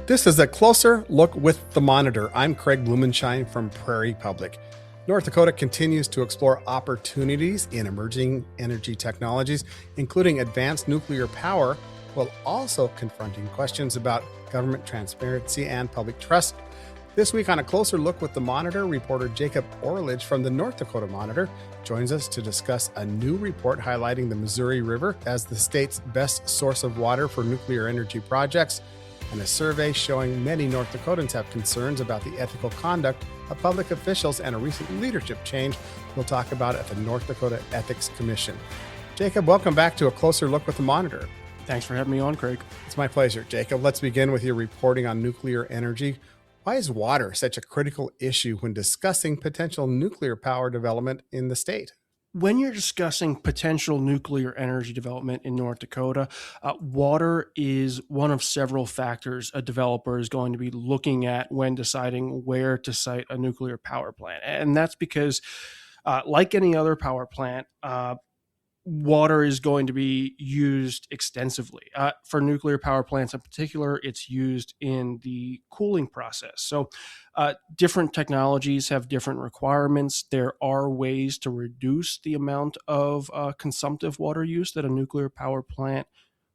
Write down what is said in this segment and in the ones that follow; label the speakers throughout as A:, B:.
A: This is a closer look with the monitor. I'm Craig Blumenschein from Prairie Public. North Dakota continues to explore opportunities in emerging energy technologies, including advanced nuclear power, while also confronting questions about government transparency and public trust. This week on A Closer Look with the Monitor, reporter Jacob Orlich from the North Dakota Monitor joins us to discuss a new report highlighting the Missouri River as the state's best source of water for nuclear energy projects, and a survey showing many North Dakotans have concerns about the ethical conduct of public officials and a recent leadership change we'll talk about at the North Dakota Ethics Commission. Jacob, welcome back to A Closer Look with the Monitor.
B: Thanks for having me on, Craig.
A: It's my pleasure. Jacob, let's begin with your reporting on nuclear energy. Why is water such a critical issue when discussing potential nuclear power development in the state?
B: When you're discussing potential nuclear energy development in North Dakota, water is one of several factors a developer is going to be looking at when deciding where to site a nuclear power plant. And that's because, like any other power plant, water is going to be used extensively. For nuclear power plants in particular, it's used in the cooling process. So different technologies have different requirements. There are ways to reduce the amount of consumptive water use that a nuclear power plant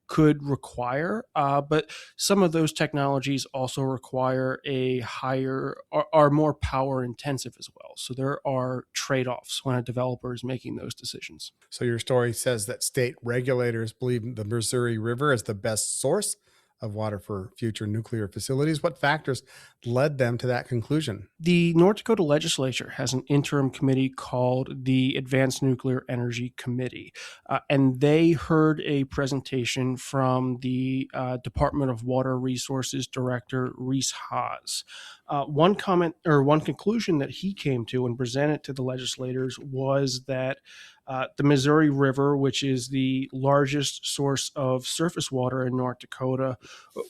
B: could require, but some of those technologies also require a higher, are more power intensive as well. So there are trade-offs when a developer is making those decisions.
A: So your story says that state regulators believe the Missouri River is the best source of water for future nuclear facilities. What factors led them to that conclusion?
B: The North Dakota legislature has an interim committee called the Advanced Nuclear Energy Committee, and they heard a presentation from the Department of Water Resources Director Reese Haas. One conclusion that he came to and presented to the legislators was that the Missouri River, which is the largest source of surface water in North Dakota,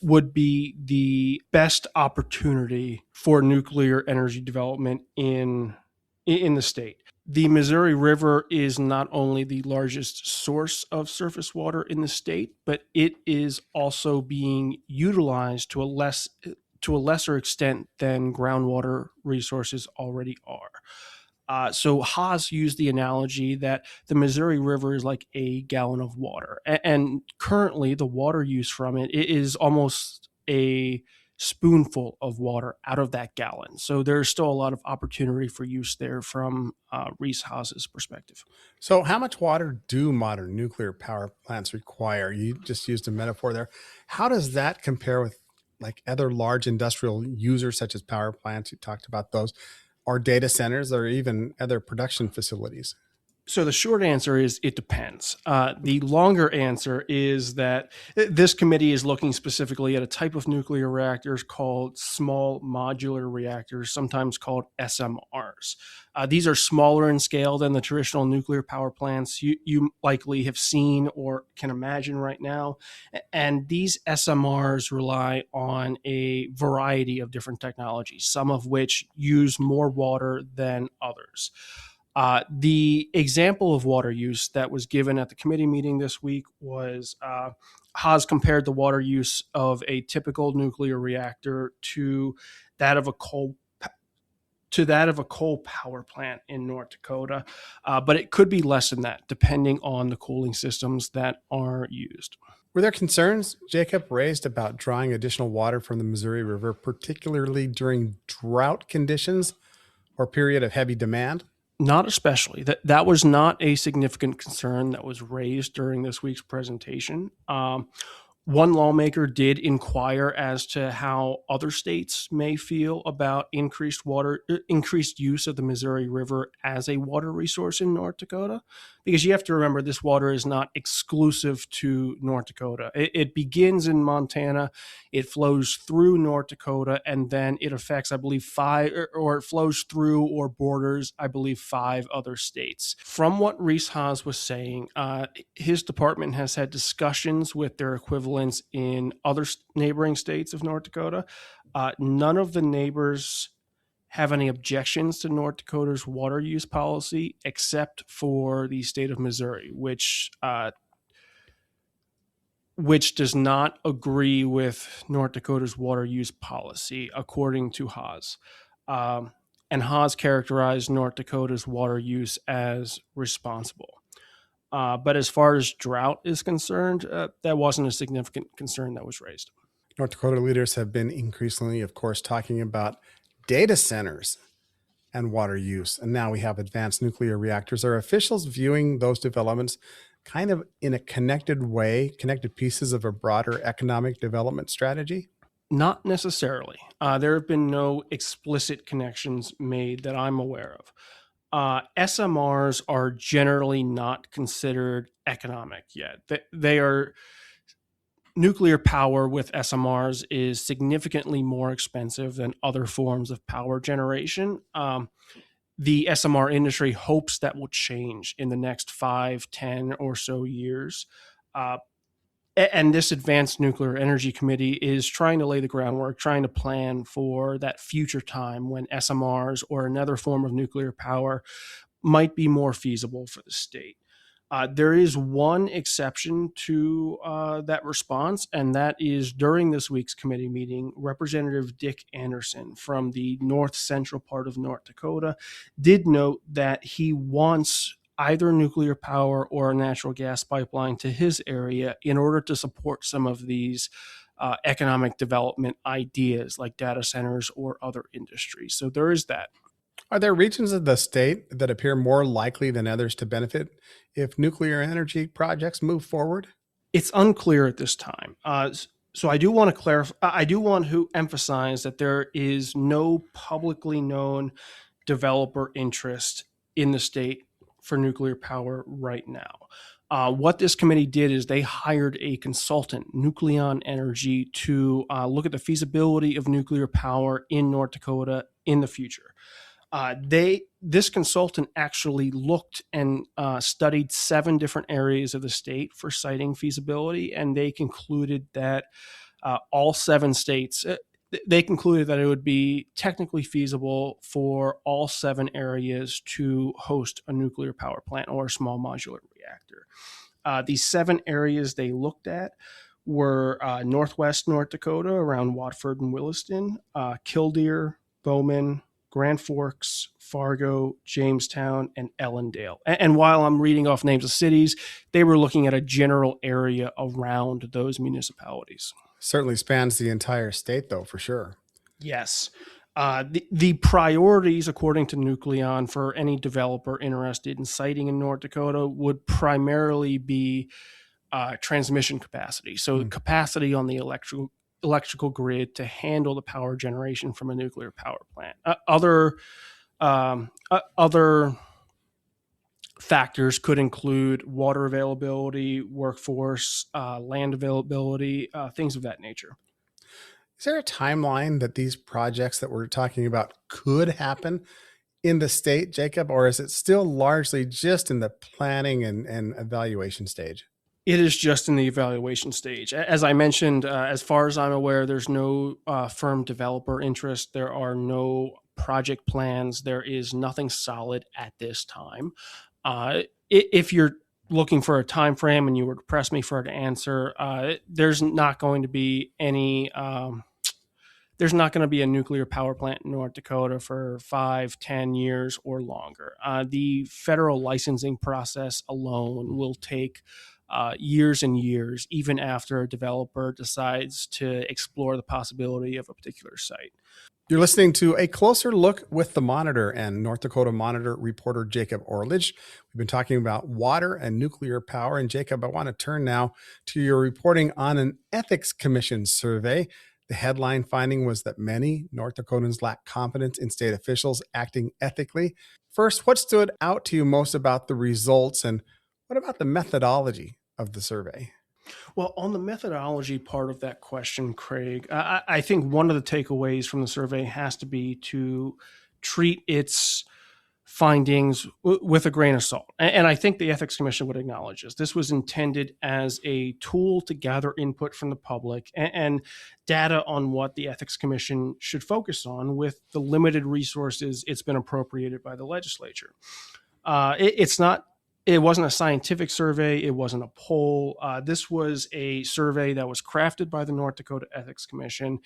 B: would be the best opportunity for nuclear energy development in the state. The Missouri River is not only the largest source of surface water in the state, but it is also being utilized to a lesser extent than groundwater resources already are. So Haas used the analogy that the Missouri River is like a gallon of water. And currently the water use from it is almost a spoonful of water out of that gallon. So there's still a lot of opportunity for use there from Reese Haas's perspective.
A: So how much water do modern nuclear power plants require? You just used a metaphor there. How does that compare with like other large industrial users such as power plants? You talked about those, or data centers, or even other production facilities?
B: So the short answer is it depends. The longer answer is that this committee is looking specifically at a type of nuclear reactors called small modular reactors, sometimes called SMRs. These are smaller in scale than the traditional nuclear power plants you likely have seen or can imagine right now. And these SMRs rely on a variety of different technologies, some of which use more water than others. The example of water use that was given at the committee meeting this week was Haas compared the water use of a typical nuclear reactor to that of a coal power plant in North Dakota, but it could be less than that depending on the cooling systems that are used.
A: Were there concerns, Jacob, raised about drawing additional water from the Missouri River, particularly during drought conditions or period of heavy demand?
B: Not especially. That was not a significant concern that was raised during this week's presentation. One lawmaker did inquire as to how other states may feel about increased use of the Missouri River as a water resource in North Dakota, because you have to remember this water is not exclusive to North Dakota. It begins in Montana, it flows through North Dakota, and then it affects, I believe, it flows through or borders, I believe, 5 other states. From what Reese Haas was saying, his department has had discussions with their equivalents in other neighboring states of North Dakota. None of the neighbors have any objections to North Dakota's water use policy except for the state of Missouri, which which does not agree with North Dakota's water use policy, according to Haas. Um, and Haas characterized North Dakota's water use as responsible. But as far as drought is concerned, that wasn't a significant concern that was raised.
A: North Dakota leaders have been increasingly, of course, talking about data centers and water use. And now we have advanced nuclear reactors. Are officials viewing those developments kind of in a connected way, connected pieces of a broader economic development strategy?
B: Not necessarily. There have been no explicit connections made that I'm aware of. SMRs are generally not considered economic yet. They are nuclear power with SMRs is significantly more expensive than other forms of power generation. The SMR industry hopes that will change in the next 5, 10 or so years. Uh, and this Advanced Nuclear Energy Committee is trying to lay the groundwork, trying to plan for that future time when SMRs or another form of nuclear power might be more feasible for the state. There is one exception to that response, and that is during this week's committee meeting, Representative Dick Anderson from the north central part of North Dakota did note that he wants either nuclear power or a natural gas pipeline to his area in order to support some of these economic development ideas like data centers or other industries. So there is that.
A: Are there regions of the state that appear more likely than others to benefit if nuclear energy projects move forward?
B: It's unclear at this time. So I do want to clarify. I do want to emphasize that there is no publicly known developer interest in the state for nuclear power right now. What this committee did is they hired a consultant, Nucleon Energy, to look at the feasibility of nuclear power in North Dakota in the future. This consultant actually looked and studied 7 different areas of the state for siting feasibility, and they concluded that all 7 states. They concluded that it would be technically feasible for all 7 areas to host a nuclear power plant or a small modular reactor. These 7 areas they looked at were northwest North Dakota around Watford and Williston, Killdeer, Bowman, Grand Forks, Fargo, Jamestown, and Ellendale. And while I'm reading off names of cities, they were looking at a general area around those municipalities.
A: Certainly spans the entire state, though, for sure.
B: Yes. The priorities, according to Nucleon, for any developer interested in siting in North Dakota would primarily be transmission capacity. So capacity on the electrical grid to handle the power generation from a nuclear power plant. Other factors could include water availability, workforce, land availability, things of that nature.
A: Is there a timeline that these projects that we're talking about could happen in the state, Jacob, or is it still largely just in the planning and evaluation stage?
B: It is just in the evaluation stage. As I mentioned, as far as I'm aware, there's no firm developer interest. There are no project plans. There is nothing solid at this time. If you're looking for a time frame and you were to press me for an answer, there's not going to be any. There's not going to be a nuclear power plant in North Dakota for 5, 10 years or longer. The federal licensing process alone will take years and years, even after a developer decides to explore the possibility of a particular site.
A: You're listening to A Closer Look with the Monitor and North Dakota Monitor reporter Jacob Orlich. We've been talking about water and nuclear power. And Jacob, I want to turn now to your reporting on an Ethics Commission survey. The headline finding was that many North Dakotans lack confidence in state officials acting ethically. First, what stood out to you most about the results, and what about the methodology of the survey?
B: Well, on the methodology part of that question, Craig, I think one of the takeaways from the survey has to be to treat its findings with a grain of salt. And I think the Ethics Commission would acknowledge this. This was intended as a tool to gather input from the public and data on what the Ethics Commission should focus on with the limited resources it's been appropriated by the legislature. It's not It wasn't a scientific survey. It wasn't a poll. This was a survey that was crafted by the North Dakota Ethics Commission,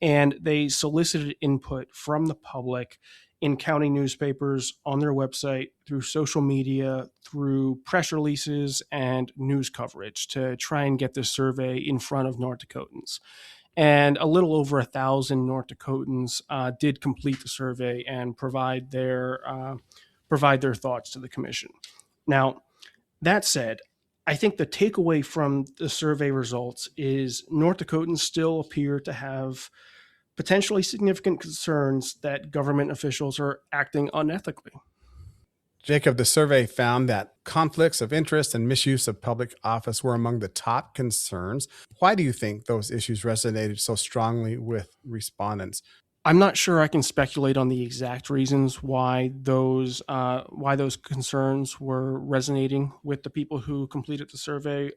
B: and they solicited input from the public in county newspapers, on their website, through social media, through press releases and news coverage to try and get this survey in front of North Dakotans. And a little over 1,000 North Dakotans did complete the survey and provide their thoughts to the commission. Now, that said, I think the takeaway from the survey results is North Dakotans still appear to have potentially significant concerns that government officials are acting unethically.
A: Jacob, the survey found that conflicts of interest and misuse of public office were among the top concerns. Why do you think those issues resonated so strongly with respondents?
B: I'm not sure I can speculate on the exact reasons why those concerns were resonating with the people who completed the survey.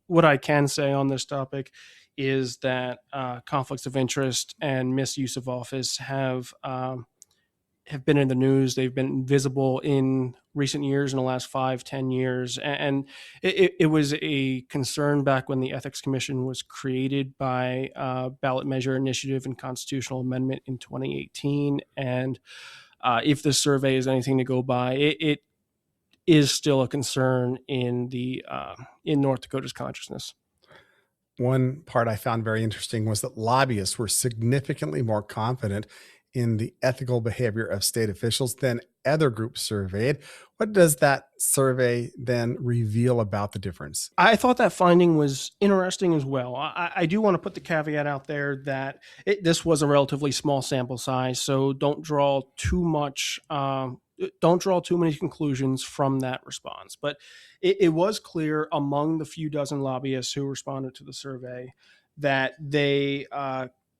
B: What I can say on this topic is that conflicts of interest and misuse of office have been in the news. They've been visible in recent years, in the last 5-10 years. And it was a concern back when the Ethics Commission was created by ballot measure initiative and constitutional amendment in 2018. And if this survey is anything to go by, it is still a concern in North Dakota's consciousness.
A: One part I found very interesting was that lobbyists were significantly more confident in the ethical behavior of state officials than other groups surveyed. What does that survey then reveal about the difference?
B: I thought that finding was interesting as well. I do want to put the caveat out there that this was a relatively small sample size, so don't draw too many conclusions from that response. But it was clear among the few dozen lobbyists who responded to the survey that they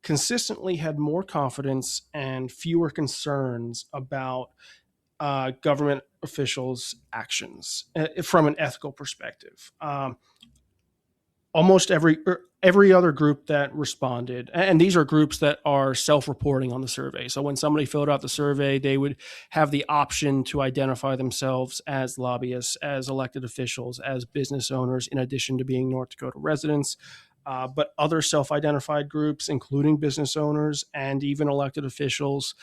B: consistently had more confidence and fewer concerns about government officials' actions from an ethical perspective. Almost every other group that responded, and these are groups that are self-reporting on the survey. So when somebody filled out the survey, they would have the option to identify themselves as lobbyists, as elected officials, as business owners, in addition to being North Dakota residents. But other self-identified groups, including business owners and even elected officials,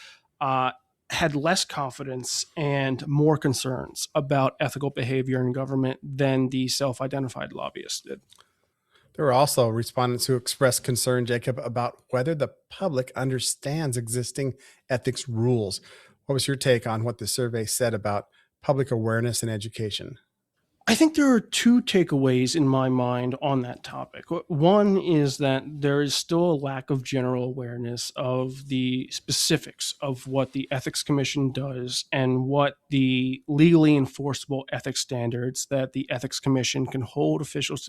B: had less confidence and more concerns about ethical behavior in government than the self-identified lobbyists did.
A: There were also respondents who expressed concern, Jacob, about whether the public understands existing ethics rules. What was your take on what the survey said about public awareness and education?
B: I think there are two takeaways in my mind on that topic. One is that there is still a lack of general awareness of the specifics of what the Ethics Commission does and what the legally enforceable ethics standards that the Ethics Commission can hold officials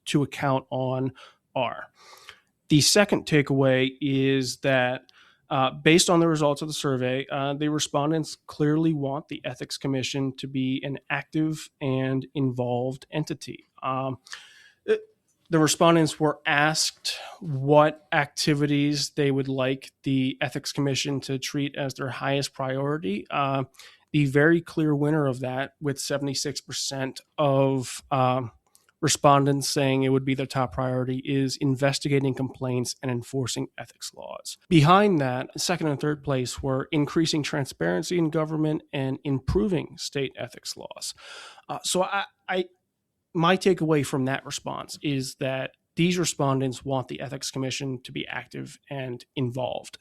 B: to account on are. The second takeaway is that based on the results of the survey, the respondents clearly want the Ethics Commission to be an active and involved entity. The respondents were asked what activities they would like the Ethics Commission to treat as their highest priority. The very clear winner of that, with 76% of respondents saying it would be their top priority, is investigating complaints and enforcing ethics laws. Behind that, second and third place were increasing transparency in government and improving state ethics laws. My takeaway from that response is that these respondents want the Ethics Commission to be active and involved.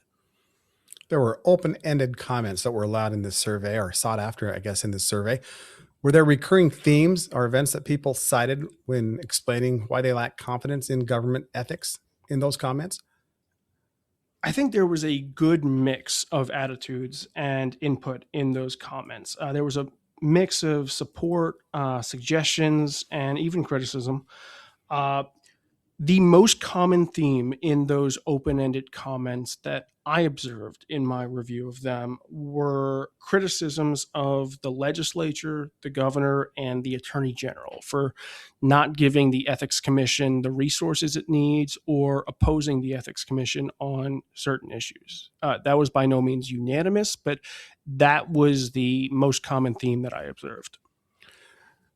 A: There were open-ended comments that were allowed in this survey, or sought after, I guess, in this survey. Were there recurring themes or events that people cited when explaining why they lack confidence in government ethics in those comments?
B: I think there was a good mix of attitudes and input in those comments. There was a mix of support, suggestions, and even criticism. The most common theme in those open-ended comments that I observed in my review of them were criticisms of the legislature, the governor, and the attorney general for not giving the Ethics Commission the resources it needs or opposing the Ethics Commission on certain issues. That was by no means unanimous, but that was the most common theme that I observed.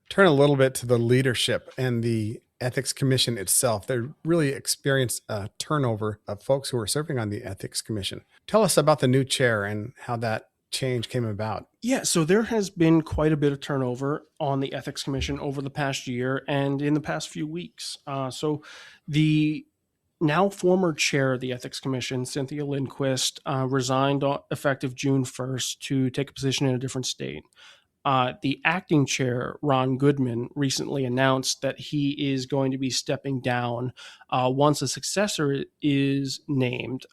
A: turn a little bit to the leadership and the Ethics Commission itself. They really experienced a turnover of folks who are serving on the Ethics Commission. Tell us about the new chair and how that change came about.
B: Yeah, so there has been quite a bit of turnover on the Ethics Commission over the past year and in the past few weeks. So the now former chair of the Ethics Commission, Cynthia Lindquist, resigned effective June 1st to take a position in a different state. The acting chair, Ron Goodman, recently announced that he is going to be stepping down once a successor is named.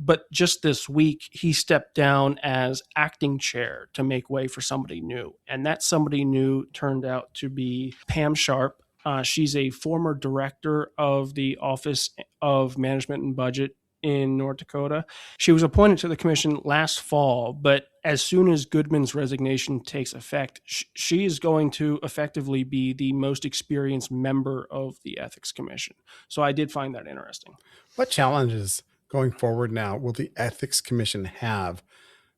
B: But just this week, he stepped down as acting chair to make way for somebody new. And that somebody new turned out to be Pam Sharp. She's a former director of the Office of Management and Budget in North Dakota. She was appointed to the commission last fall, but as soon as Goodman's resignation takes effect, she is going to effectively be the most experienced member of the Ethics Commission. So I did find that interesting.
A: What challenges going forward now will the Ethics Commission have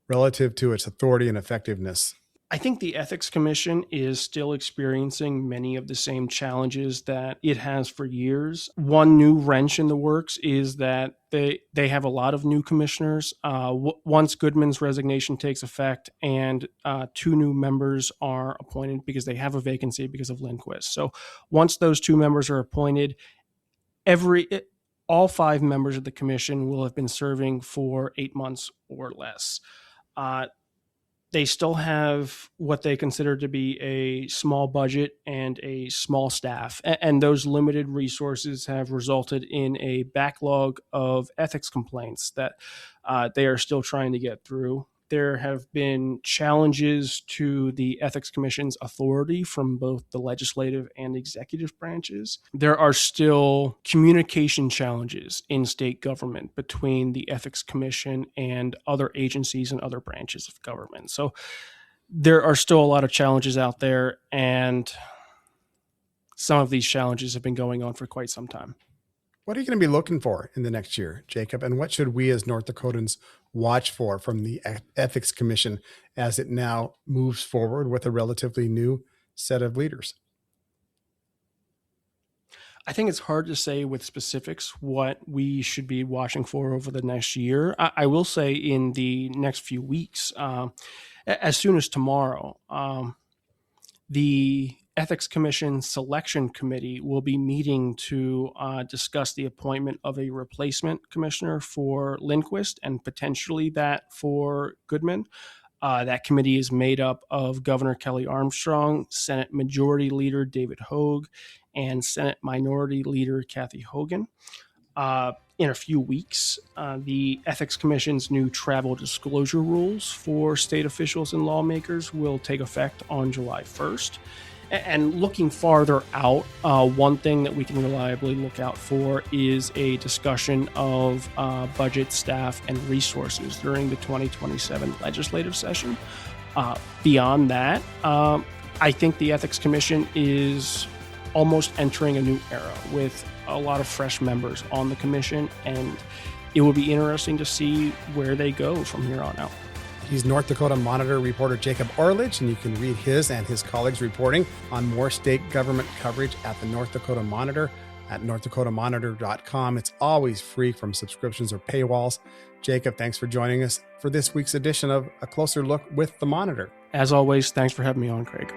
A: relative to its authority and effectiveness?
B: I think the Ethics Commission is still experiencing many of the same challenges that it has for years. One new wrench in the works is that they have a lot of new commissioners. Once Goodman's resignation takes effect and 2 new members are appointed because they have a vacancy because of Lindquist. So once those 2 members are appointed, all 5 members of the commission will have been serving for 8 months or less. They still have what they consider to be a small budget and a small staff. And those limited resources have resulted in a backlog of ethics complaints that they are still trying to get through. There have been challenges to the Ethics Commission's authority from both the legislative and executive branches. There are still communication challenges in state government between the Ethics Commission and other agencies and other branches of government. So there are still a lot of challenges out there, and some of these challenges have been going on for quite some time.
A: What are you going to be looking for in the next year, Jacob? And what should we as North Dakotans watch for from the Ethics Commission as it now moves forward with a relatively new set of leaders?
B: I think it's hard to say with specifics what we should be watching for over the next year. I will say in the next few weeks, as soon as tomorrow, the Ethics Commission Selection Committee will be meeting to discuss the appointment of a replacement commissioner for Lindquist and potentially that for Goodman. That committee is made up of Governor Kelly Armstrong, Senate Majority Leader David Hogue, and Senate Minority Leader Kathy Hogan. In a few weeks, the Ethics Commission's new travel disclosure rules for state officials and lawmakers will take effect on July 1st. And looking farther out, one thing that we can reliably look out for is a discussion of budget, staff, and resources during the 2027 legislative session. Beyond that, I think the Ethics Commission is almost entering a new era with a lot of fresh members on the commission, and it will be interesting to see where they go from here on out.
A: He's North Dakota Monitor reporter Jacob Orlich, and you can read his and his colleagues' reporting on more state government coverage at the North Dakota Monitor at northdakotamonitor.com. It's always free from subscriptions or paywalls. Jacob, thanks for joining us for this week's edition of A Closer Look with the Monitor.
B: As always, thanks for having me on, Craig.